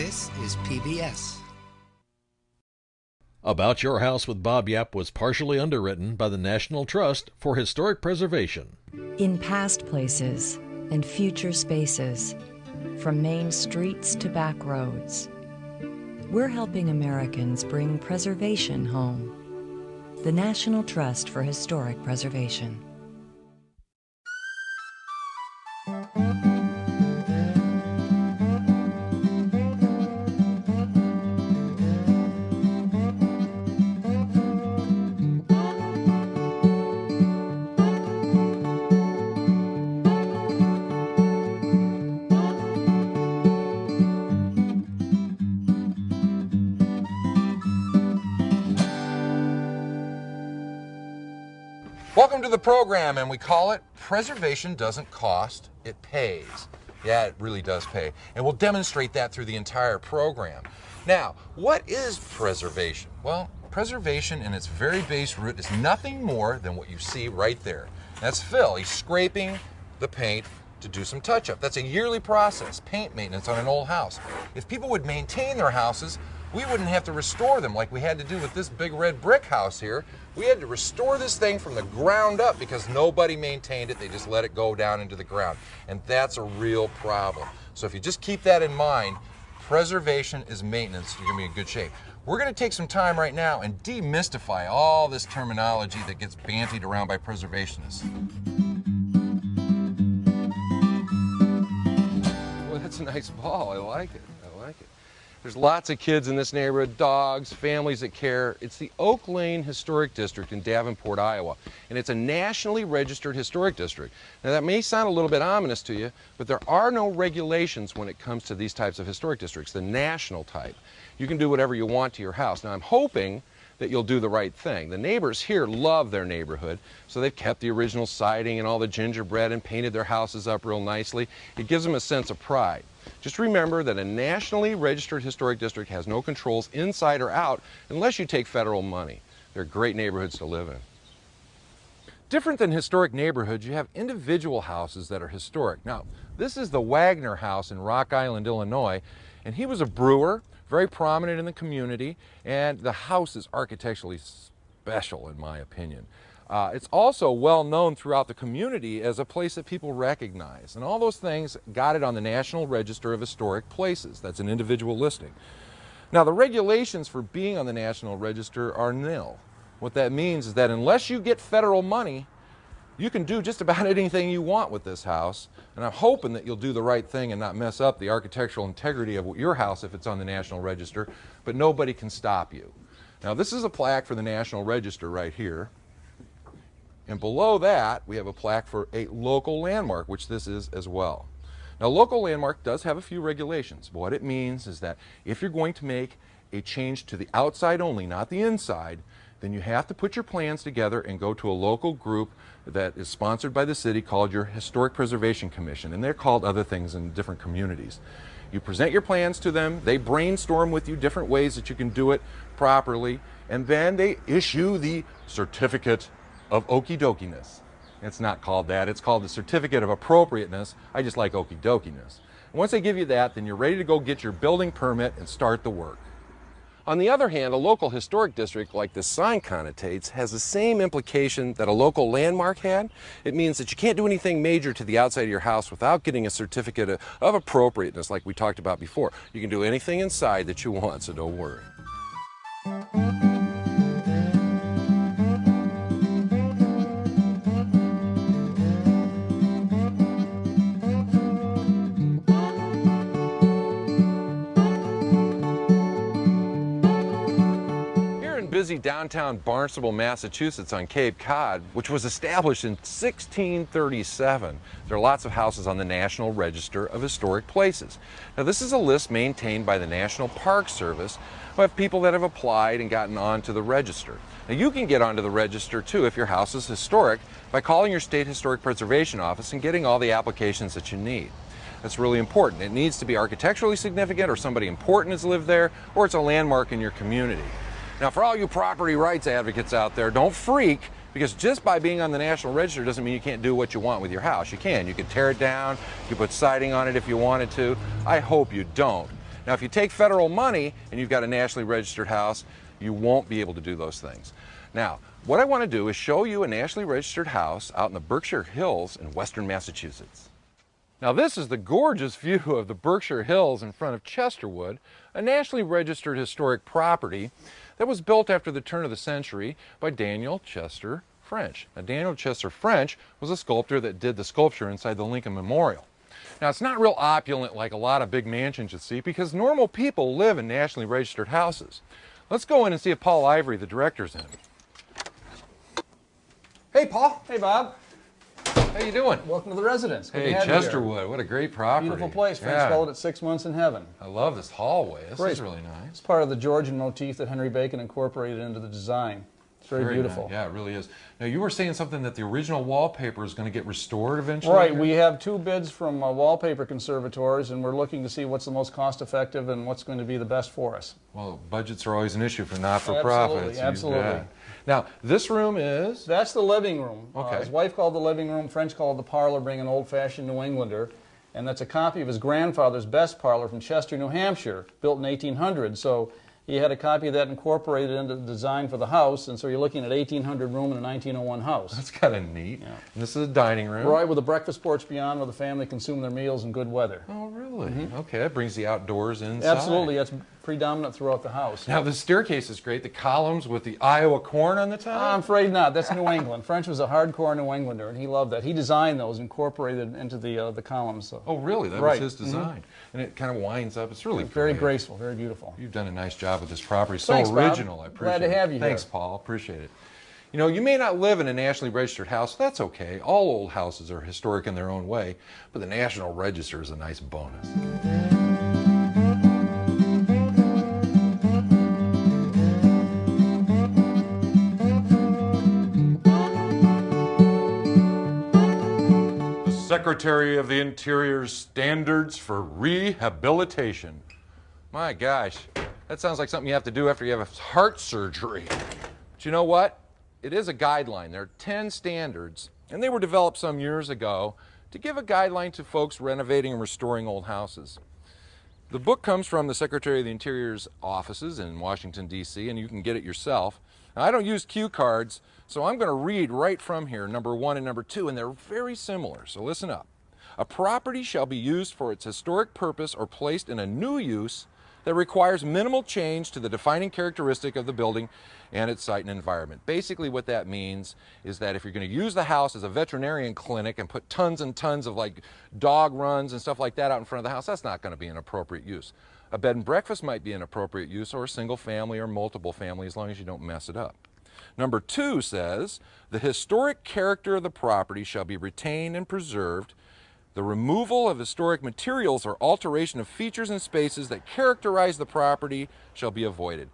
This is PBS. About Your House with Bob Yapp was partially underwritten by the National Trust for Historic Preservation. In past places and future spaces, from main streets to back roads, we're helping Americans bring preservation home. The National Trust for Historic Preservation. Welcome to the program, and we call it Preservation Doesn't Cost, It Pays. Yeah, it really does pay. And we'll demonstrate that through the entire program. Now, what is preservation? Well, preservation in its very base root is nothing more than what you see right there. That's Phil. He's scraping the paint to do some touch-up. That's a yearly process, paint maintenance on an old house. If people would maintain their houses, we wouldn't have to restore them like we had to do with this big red brick house here. We had to restore this thing from the ground up because nobody maintained it. They just let it go down into the ground. And that's a real problem. So if you just keep that in mind, preservation is maintenance. You're going to be in good shape. We're going to take some time right now and demystify all this terminology that gets bandied around by preservationists. Well, that's a nice ball. I like it. There's lots of kids in this neighborhood, dogs, families that care. It's the Oak Lane Historic District in Davenport, Iowa, and it's a nationally registered historic district. Now that may sound a little bit ominous to you, but there are no regulations when it comes to these types of historic districts, the national type. You can do whatever you want to your house. Now I'm hoping that you'll do the right thing. The neighbors here love their neighborhood, so they've kept the original siding and all the gingerbread and painted their houses up real nicely. It gives them a sense of pride. Just remember that a nationally registered historic district has no controls inside or out unless you take federal money. They're great neighborhoods to live in. Different than historic neighborhoods, you have individual houses that are historic. Now, this is the Wagner house in Rock Island, Illinois, and he was a brewer, very prominent in the community, and the house is architecturally special in my opinion. It's also well known throughout the community as a place that people recognize, and all those things got it on the National Register of Historic Places. That's an individual listing. Now the regulations for being on the National Register are nil. What that means is that unless you get federal money, you can do just about anything you want with this house, and I'm hoping that you'll do the right thing and not mess up the architectural integrity of your house if it's on the National Register, but nobody can stop you. Now this is a plaque for the National Register right here. And below that, we have a plaque for a local landmark, which this is as well. Now, local landmark does have a few regulations. What it means is that if you're going to make a change to the outside only, not the inside, then you have to put your plans together and go to a local group that is sponsored by the city called your Historic Preservation Commission, and they're called other things in different communities. You present your plans to them, they brainstorm with you different ways that you can do it properly, and then they issue the certificate of okie dokiness. It's not called that, it's called the Certificate of Appropriateness. I just like okie dokiness. Once they give you that, then you're ready to go get your building permit and start the work. On the other hand, a local historic district like this sign connotates has the same implication that a local landmark had. It means that you can't do anything major to the outside of your house without getting a certificate of appropriateness like we talked about before. You can do anything inside that you want, so don't worry. Busy downtown Barnstable, Massachusetts on Cape Cod, which was established in 1637. There are lots of houses on the National Register of Historic Places. Now this is a list maintained by the National Park Service of people that have applied and gotten onto the register. Now you can get onto the register too if your house is historic by calling your state historic preservation office and getting all the applications that you need. That's really important. It needs to be architecturally significant, or somebody important has lived there, or it's a landmark in your community. Now, for all you property rights advocates out there, don't freak, because just by being on the National Register doesn't mean you can't do what you want with your house. You can. You can tear it down, you can put siding on it if you wanted to. I hope you don't. Now, if you take federal money and you've got a nationally registered house, you won't be able to do those things. Now, what I want to do is show you a nationally registered house out in the Berkshire Hills in western Massachusetts. Now, this is the gorgeous view of the Berkshire Hills in front of Chesterwood, a nationally registered historic property that was built after the turn of the century by Daniel Chester French. Now, Daniel Chester French was a sculptor that did the sculpture inside the Lincoln Memorial. Now, it's not real opulent like a lot of big mansions you see because normal people live in nationally registered houses. Let's go in and see if Paul Ivory, the director's in. Hey, Paul. Hey, Bob. How you doing? Welcome to the residence. Good Hey, to have you Chesterwood. here. What a great property. Beautiful place. French called it 6 months in heaven. I love this hallway. This Great. is really nice. It's part of the Georgian motif that Henry Bacon incorporated into the design. It's very beautiful. Nice. Yeah, it really is. Now, you were saying something that the original wallpaper is going to get restored eventually? Right. We have 2 bids from wallpaper conservators, and we're looking to see what's the most cost-effective and what's going to be the best for us. Well, budgets are always an issue for not-for-profits. Absolutely. Now, this room is? That's the living room. Okay. His wife called the living room, French called the parlor, being an old-fashioned New Englander. And that's a copy of his grandfather's best parlor from Chester, New Hampshire, built in 1800. So he had a copy of that incorporated into the design for the house, and so you're looking at an 1800 room in a 1901 house. That's kind of neat. Yeah. And this is a dining room. Right, with a breakfast porch beyond where the family consume their meals in good weather. Oh, really? Okay, that brings the outdoors inside. Absolutely, that's predominant throughout the house. Now, the staircase is great. The columns with the Iowa corn on the top? I'm afraid not. That's New England. French was a hardcore New Englander, and he loved that. He designed those, incorporated into the columns. So. Oh, really? That was his design. And it kind of winds up. It's really very great. graceful, very beautiful. You've done a nice job with this property. So Thanks, Bob. original. I appreciate it. Glad to have you here. Thanks, Paul. Appreciate it. You know, you may not live in a nationally registered house. That's okay. All old houses are historic in their own way, but the National Register is a nice bonus. Secretary of the Interior's standards for rehabilitation. My gosh, that sounds like something you have to do after you have a heart surgery. But you know what? It is a guideline. There are 10 standards, and they were developed some years ago to give a guideline to folks renovating and restoring old houses. The book comes from the Secretary of the Interior's offices in Washington, D.C., and you can get it yourself. Now, I don't use cue cards, so I'm going to read right from here, number 1 and number 2, and they're very similar, so listen up. A property shall be used for its historic purpose or placed in a new use that requires minimal change to the defining characteristic of the building and its site and environment. Basically what that means is that if you're going to use the house as a veterinarian clinic and put tons and tons of like dog runs and stuff like that out in front of the house, that's not going to be an appropriate use. A bed and breakfast might be an appropriate use, or a single family or multiple family, as long as you don't mess it up. Number 2 says, the historic character of the property shall be retained and preserved. The removal of historic materials or alteration of features and spaces that characterize the property shall be avoided.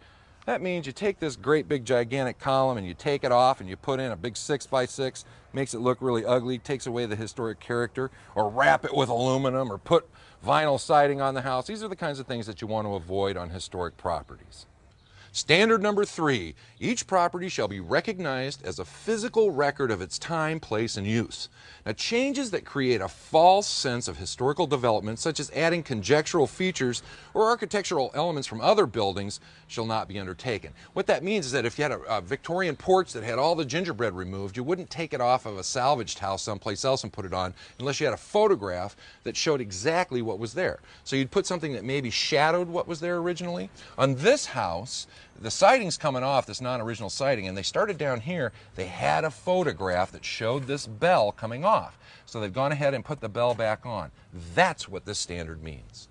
That means you take this great big gigantic column and you take it off and you put in a big 6x6, makes it look really ugly, takes away the historic character, or wrap it with aluminum or put vinyl siding on the house. These are the kinds of things that you want to avoid on historic properties. Standard number 3, each property shall be recognized as a physical record of its time, place, and use. Now, changes that create a false sense of historical development, such as adding conjectural features or architectural elements from other buildings, shall not be undertaken. What that means is that if you had a Victorian porch that had all the gingerbread removed, you wouldn't take it off of a salvaged house someplace else and put it on unless you had a photograph that showed exactly what was there. So you'd put something that maybe shadowed what was there originally. On this house, the siding's coming off, this non-original siding, and they started down here. They had a photograph that showed this bell coming off. So they've gone ahead and put the bell back on. That's what this standard means.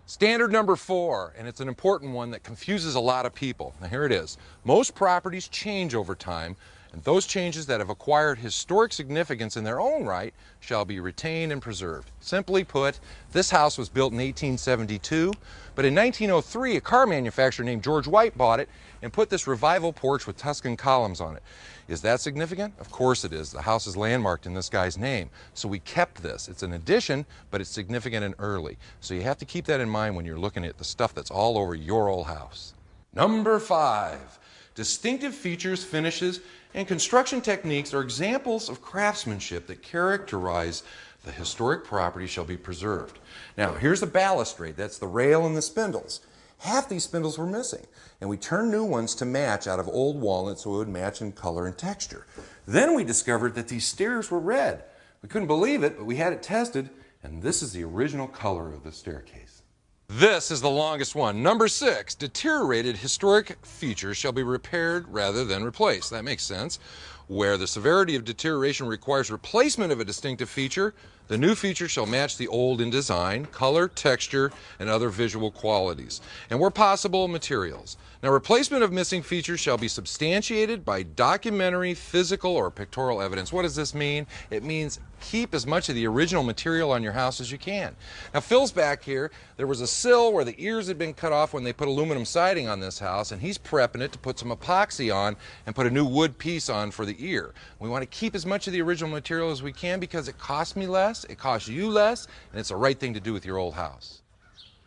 Standard number 4, and it's an important one that confuses a lot of people. Now here it is. Most properties change over time, and those changes that have acquired historic significance in their own right shall be retained and preserved. Simply put, this house was built in 1872, but in 1903 a car manufacturer named George White bought it and put this revival porch with Tuscan columns on it. Is that significant? Of course it is. The house is landmarked in this guy's name. So we kept this. It's an addition, but it's significant and early. So you have to keep that in mind when you're looking at the stuff that's all over your old house. Number 5, distinctive features, finishes, and construction techniques are examples of craftsmanship that characterize the historic property shall be preserved. Now, here's the balustrade. That's the rail and the spindles. Half these spindles were missing, and we turned new ones to match out of old walnut so it would match in color and texture. Then we discovered that these stairs were red. We couldn't believe it, but we had it tested, and this is the original color of the staircase. This is the longest one. Number 6, deteriorated historic features shall be repaired rather than replaced. That makes sense. Where the severity of deterioration requires replacement of a distinctive feature, the new feature shall match the old in design, color, texture, and other visual qualities, and where possible, materials. Now, replacement of missing features shall be substantiated by documentary, physical, or pictorial evidence. What does this mean? It means keep as much of the original material on your house as you can. Now, Phil's back here. There was a sill where the ears had been cut off when they put aluminum siding on this house, and he's prepping it to put some epoxy on and put a new wood piece on for the ear. We want to keep as much of the original material as we can because it costs me less, it costs you less, and it's the right thing to do with your old house.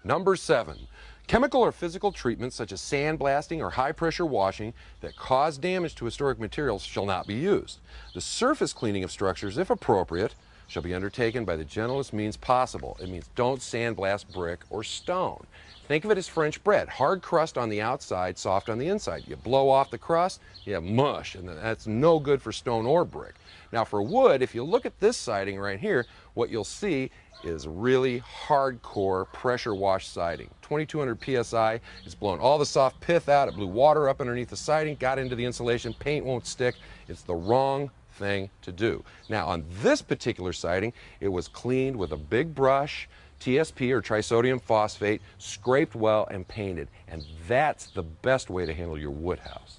Number 7. Chemical or physical treatments such as sandblasting or high-pressure washing that cause damage to historic materials shall not be used. The surface cleaning of structures, if appropriate, shall be undertaken by the gentlest means possible. It means don't sandblast brick or stone. Think of it as French bread. Hard crust on the outside, soft on the inside. You blow off the crust, you have mush, and that's no good for stone or brick. Now for wood, if you look at this siding right here, what you'll see is really hardcore pressure wash siding. 2200 psi, it's blown all the soft pith out, it blew water up underneath the siding, got into the insulation, paint won't stick. It's the wrong thing to do. Now on this particular siding, it was cleaned with a big brush, TSP or trisodium phosphate, scraped well and painted, and that's the best way to handle your wood house.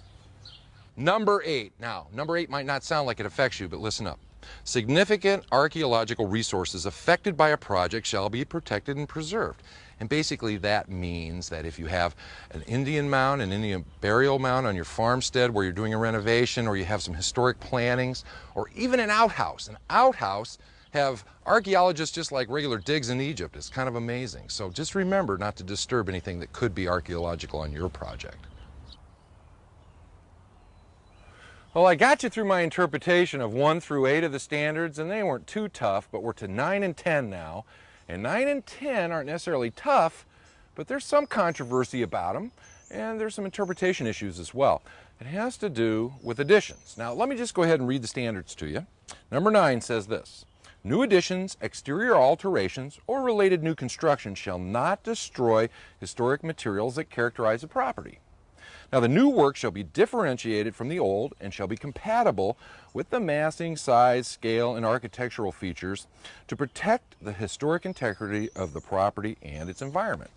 Number 8. Now, number 8 might not sound like it affects you, but listen up. Significant archaeological resources affected by a project shall be protected and preserved. And basically that means that if you have an Indian mound, an Indian burial mound on your farmstead where you're doing a renovation, or you have some historic plantings, or even an outhouse. An outhouse have archaeologists just like regular digs in Egypt. It's kind of amazing. So just remember not to disturb anything that could be archaeological on your project. Well, I got you through my interpretation of 1 through 8 of the standards, and they weren't too tough, but we're to 9 and 10 now. And 9 and 10 aren't necessarily tough, but there's some controversy about them, and there's some interpretation issues as well. It has to do with additions. Now, let me just go ahead and read the standards to you. Number 9 says this: new additions, exterior alterations, or related new construction shall not destroy historic materials that characterize a property. Now, the new work shall be differentiated from the old and shall be compatible with the massing, size, scale, and architectural features to protect the historic integrity of the property and its environment.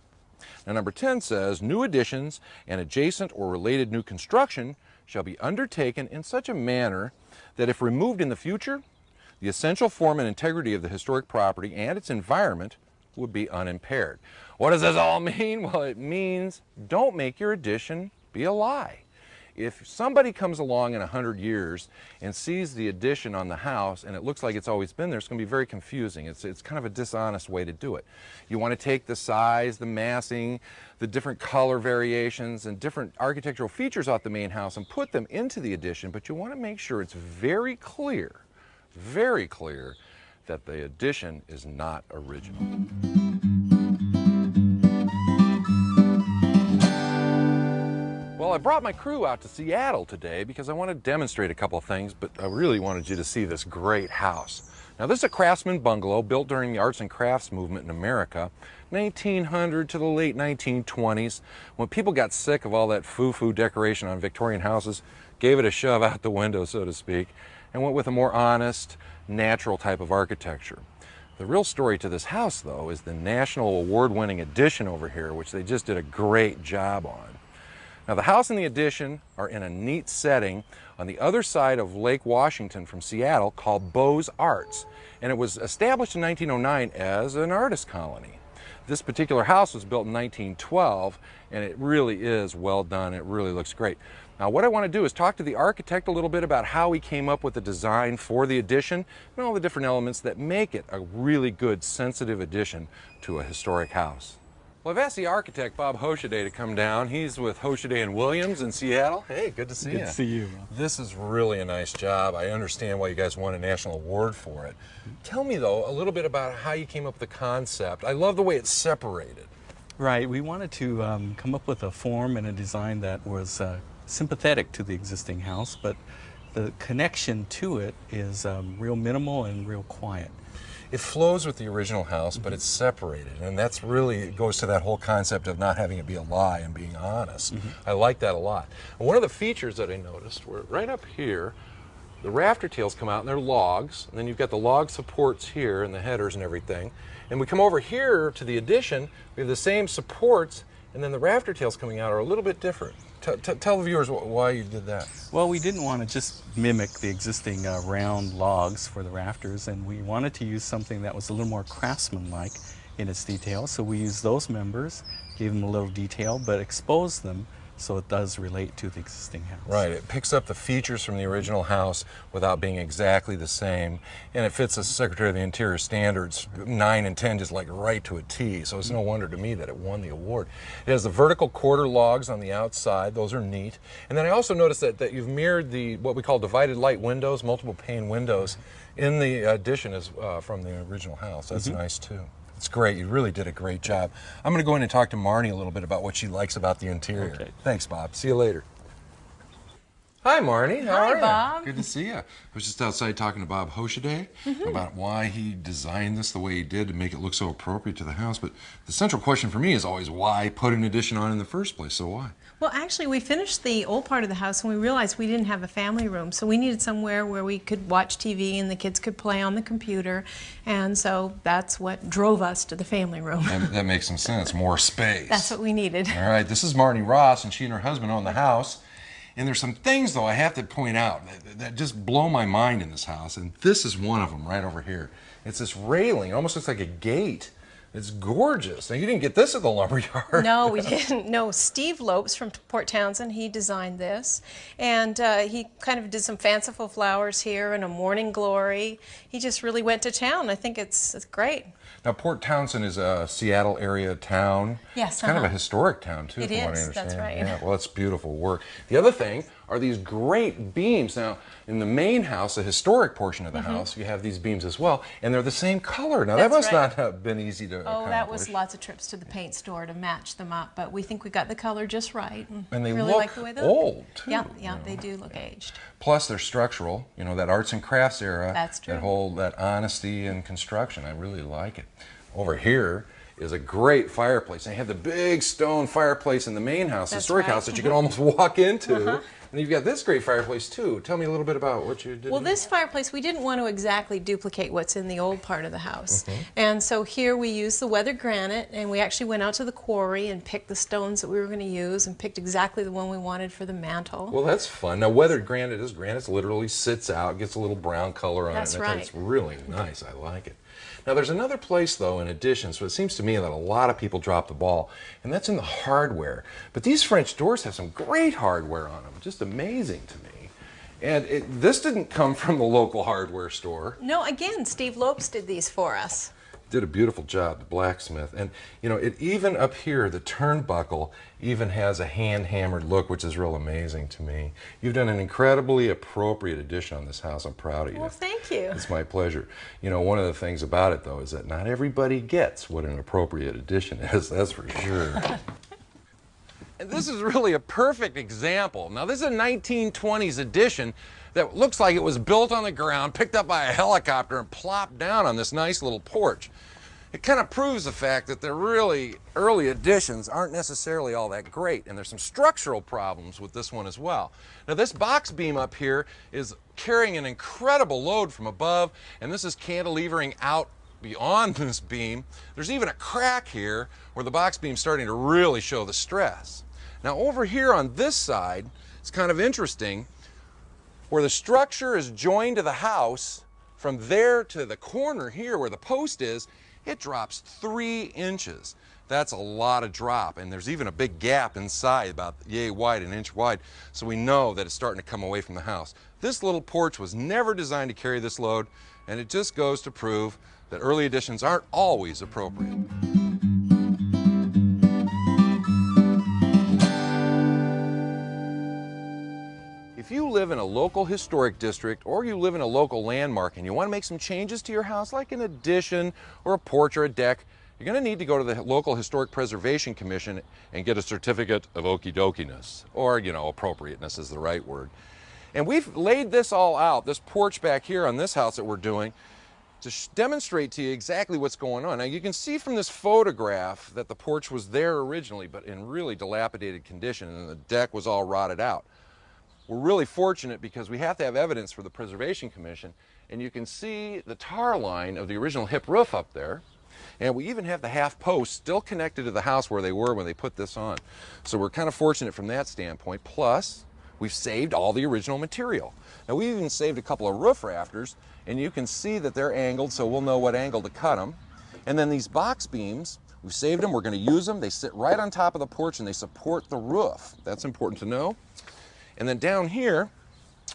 Now, number 10 says, new additions and adjacent or related new construction shall be undertaken in such a manner that if removed in the future, the essential form and integrity of the historic property and its environment would be unimpaired. What does this all mean? Well, it means don't make your addition be a lie. If somebody comes along in 100 years and sees the addition on the house and it looks like it's always been there, it's going to be very confusing. It's kind of a dishonest way to do it. You want to take the size, the massing, the different color variations, and different architectural features off the main house and put them into the addition, but you want to make sure it's very clear that the addition is not original. Well, I brought my crew out to Seattle today because I want to demonstrate a couple of things, but I really wanted you to see this great house. Now, this is a Craftsman Bungalow built during the arts and crafts movement in America, 1900 to the late 1920s, when people got sick of all that foo-foo decoration on Victorian houses, gave it a shove out the window, so to speak, and went with a more honest, natural type of architecture. The real story to this house, though, is the national award-winning addition over here, which they just did a great job on. Now, the house and the addition are in a neat setting on the other side of Lake Washington from Seattle called Beaux Arts, and it was established in 1909 as an artist colony. This particular house was built in 1912, and it really is well done. It really looks great. Now, what I want to do is talk to the architect a little bit about how he came up with the design for the addition and all the different elements that make it a really good, sensitive addition to a historic house. Well, I've asked the architect, Bob Hoshaday, to come down. He's with Hoshaday and Williams in Seattle. Hey, good to see you. Good to see you. This is really a nice job. I understand why you guys won a national award for it. Tell me, though, a little bit about how you came up with the concept. I love the way it's separated. Right, we wanted to come up with a form and a design that was sympathetic to the existing house, but the connection to it is real minimal and real quiet. It flows with the original house, but it's separated, and that's really, it goes to that whole concept of not having it be a lie and being honest. I like that a lot. And one of the features that I noticed were right up here, the rafter tails come out and they're logs, and then you've got the log supports here and the headers and everything. And we come over here to the addition, we have the same supports, and then the rafter tails coming out are a little bit different. Tell the viewers why you did that. Well, we didn't want to just mimic the existing round logs for the rafters, and we wanted to use something that was a little more craftsman-like in its detail. So we used those members, gave them a little detail, but exposed them so it does relate to the existing house. Right, it picks up the features from the original house without being exactly the same, and it fits the Secretary of the Interior standards 9 and 10 just like right to a T, so it's no wonder to me that it won the award. It has the vertical quarter logs on the outside, those are neat, and then I also noticed that you've mirrored the what we call divided light windows, multiple pane windows, in the addition as from the original house. That's nice too. It's great. You really did a great job. I'm going to go in and talk to Marnie a little bit about what she likes about the interior. Okay. Thanks, Bob. See you later. Hi, Marnie. How are you? Bob. Good to see you. I was just outside talking to Bob Hoshaday about why he designed this the way he did to make it look so appropriate to the house. But the central question for me is always why put an addition on in the first place? So why? Well, actually, we finished the old part of the house and we realized we didn't have a family room, so we needed somewhere where we could watch TV and the kids could play on the computer, and so that's what drove us to the family room. That makes some sense. More space. That's what we needed. All right. This is Marnie Ross, and she and her husband own the house. And there's some things, though, I have to point out that just blow my mind in this house, and this is one of them right over here. It's this railing. It almost looks like a gate. It's gorgeous. Now, you didn't get this at the lumberyard. No, we didn't. No, Steve Lopes from Port Townsend, he designed this. And he kind of did some fanciful flowers here and a morning glory. He just really went to town. I think it's great. Now, Port Townsend is a Seattle area town. Yes, It's kind of a historic town, too, It from what I is, understand. that's right. Yeah, well, it's beautiful work. The other thing are these great beams. Now, in the main house, the historic portion of the house, you have these beams as well, and they're the same color. Now, that That's must right. not have been easy to accomplish. Oh, that was lots of trips to the paint store to match them up, but we think we got the color just right. And they really look like the way they old, look. too. Yeah, you know. they do look aged. Plus, they're structural, you know, that arts and crafts era. That's true. That whole, that honesty in construction. I really like it. Over here is a great fireplace. They have the big stone fireplace in the main house, the That's historic right. house, that you can almost walk into. And you've got this great fireplace, too. Tell me a little bit about what you did. Well, this fireplace, we didn't want to exactly duplicate what's in the old part of the house. And so here we used the weathered granite, and we actually went out to the quarry and picked the stones that we were going to use and picked exactly the one we wanted for the mantle. Well, that's fun. Now, weathered granite is granite. Literally sits out, gets a little brown color on That's it. right. It's really nice. I like it. Now, there's another place, though, in addition, so it seems to me that a lot of people drop the ball, and that's in the hardware. But these French doors have some great hardware on them, just amazing to me. And this didn't come from the local hardware store. No, again, Steve Lopes did these for us. Did a beautiful job, the blacksmith. And, you know, it even up here, the turnbuckle even has a hand-hammered look, which is real amazing to me. You've done an incredibly appropriate addition on this house. I'm proud of you. Well, thank you. It's my pleasure. You know, one of the things about it, though, is that not everybody gets what an appropriate addition is. That's for sure. And this is really a perfect example. Now, this is a 1920s addition that looks like it was built on the ground, picked up by a helicopter, and plopped down on this nice little porch. It kind of proves the fact that the really early additions aren't necessarily all that great, and there's some structural problems with this one as well. Now, this box beam up here is carrying an incredible load from above, and this is cantilevering out beyond this beam. There's even a crack here where the box beam's starting to really show the stress. Now, over here on this side, it's kind of interesting. Where the structure is joined to the house, from there to the corner here where the post is, it drops 3 inches. That's a lot of drop, and there's even a big gap inside, about yay wide, an inch wide, so we know that it's starting to come away from the house. This little porch was never designed to carry this load, and it just goes to prove that early additions aren't always appropriate. live in a local historic district or you live in a local landmark and you want to make some changes to your house, like an addition or a porch or a deck, you're going to need to go to the local Historic Preservation Commission and get a certificate of okie-dokiness, or, you know, appropriateness is the right word. And we've laid this all out, this porch back here on this house that we're doing, to demonstrate to you exactly what's going on. Now you can see from this photograph that the porch was there originally, but in really dilapidated condition, and the deck was all rotted out. We're really fortunate because we have to have evidence for the Preservation Commission, and you can see the tar line of the original hip roof up there, and we even have the half posts still connected to the house where they were when they put this on. So we're kind of fortunate from that standpoint. Plus, we've saved all the original material. Now we even saved a couple of roof rafters, and you can see that they're angled, so we'll know what angle to cut them. And then these box beams, we've saved them, we're going to use them. They sit right on top of the porch and they support the roof. That's important to know. And then down here,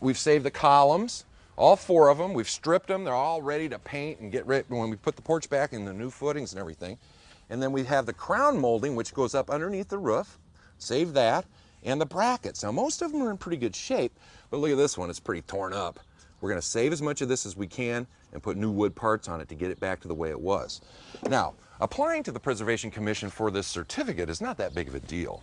we've saved the columns, all 4 of them. We've stripped them. They're all ready to paint and get ready when we put the porch back in the new footings and everything. And then we have the crown molding, which goes up underneath the roof. Save that. And the brackets. Now most of them are in pretty good shape, but look at this one, it's pretty torn up. We're going to save as much of this as we can and put new wood parts on it to get it back to the way it was. Now, applying to the Preservation Commission for this certificate is not that big of a deal.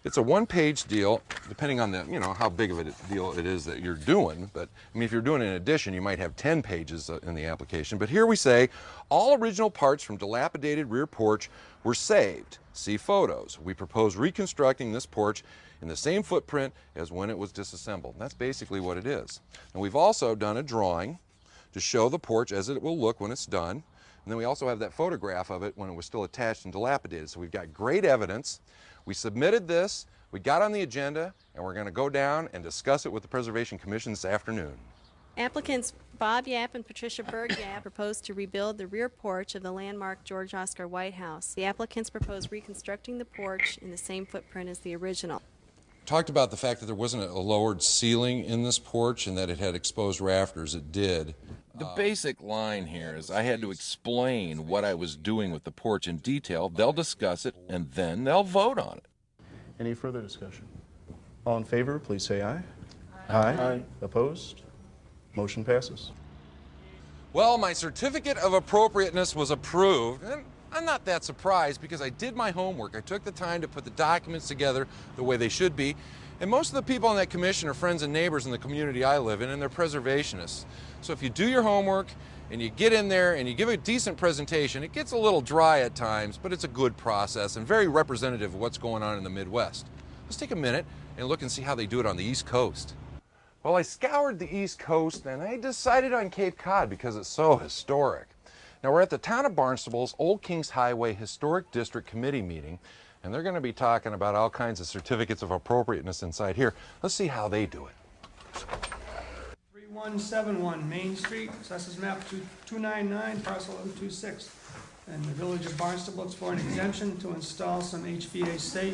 It's a one-page deal, depending on the, you know, how big of a deal it is that you're doing. But I mean, if you're doing an addition, you might have 10 pages in the application. But here we say, all original parts from dilapidated rear porch were saved. See photos. We propose reconstructing this porch in the same footprint as when it was disassembled. And that's basically what it is. And we've also done a drawing to show the porch as it will look when it's done. And then we also have that photograph of it when it was still attached and dilapidated. So we've got great evidence. We submitted this, we got on the agenda, and we're going to go down and discuss it with the Preservation Commission this afternoon. Applicants Bob Yapp and Patricia Berg Yapp propose to rebuild the rear porch of the landmark George Oscar White House. The applicants propose reconstructing the porch in the same footprint as the original. Talked about the fact that there wasn't a lowered ceiling in this porch and that it had exposed rafters. It did. The basic line here is I had to explain what I was doing with the porch in detail. They'll discuss it, and then they'll vote on it. Any further discussion? All in favor, please say aye. Aye. Opposed? Motion passes. Well, my certificate of appropriateness was approved, and I'm not that surprised because I did my homework. I took the time to put the documents together the way they should be, and most of the people on that commission are friends and neighbors in the community I live in, and they're preservationists. So if you do your homework and you get in there and you give a decent presentation, it gets a little dry at times, but it's a good process and very representative of what's going on in the Midwest. Let's take a minute and look and see how they do it on the East Coast. Well, I scoured the East Coast and I decided on Cape Cod because it's so historic. Now we're at the Town of Barnstable's Old Kings Highway Historic District Committee meeting, and they're going to be talking about all kinds of certificates of appropriateness inside here. Let's see how they do it. 3171 Main Street, Assessors Map 299, Parcel 026. And the Village of Barnstable looks for an exemption to install some HVAC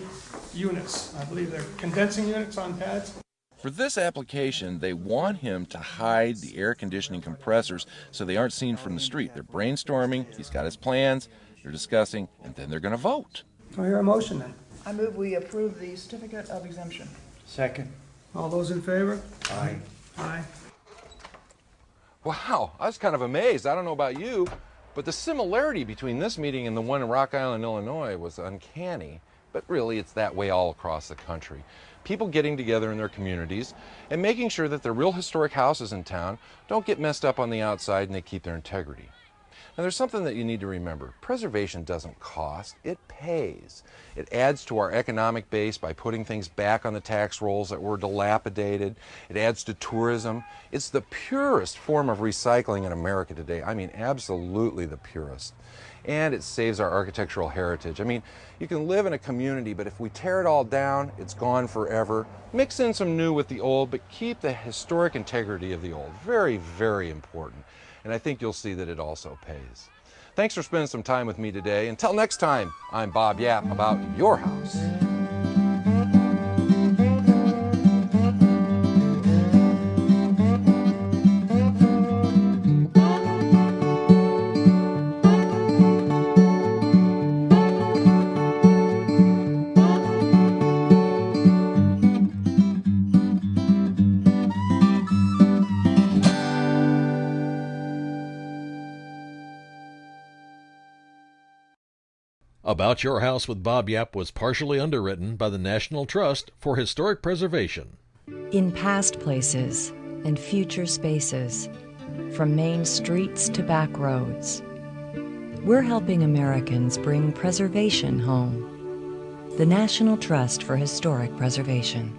units. I believe they're condensing units on pads. For this application, they want him to hide the air conditioning compressors so they aren't seen from the street. They're brainstorming, he's got his plans, they're discussing, and then they're going to vote. Do I hear a motion then? I move we approve the certificate of exemption. Second. All those in favor? Aye. Aye. Wow, I was kind of amazed. I don't know about you, but the similarity between this meeting and the one in Rock Island, Illinois was uncanny. But really, it's that way all across the country. People getting together in their communities and making sure that the real historic houses in town don't get messed up on the outside and they keep their integrity. Now there's something that you need to remember. Preservation doesn't cost, it pays. It adds to our economic base by putting things back on the tax rolls that were dilapidated. It adds to tourism. It's the purest form of recycling in America today. I mean, absolutely the purest. And it saves our architectural heritage. I mean, you can live in a community, but if we tear it all down, it's gone forever. Mix in some new with the old, but keep the historic integrity of the old. Very, very important. And I think you'll see that it also pays. Thanks for spending some time with me today. Until next time, I'm Bob Yapp about your house. About Your House with Bob Yapp was partially underwritten by the National Trust for Historic Preservation. In past places and future spaces, from main streets to back roads, we're helping Americans bring preservation home. The National Trust for Historic Preservation.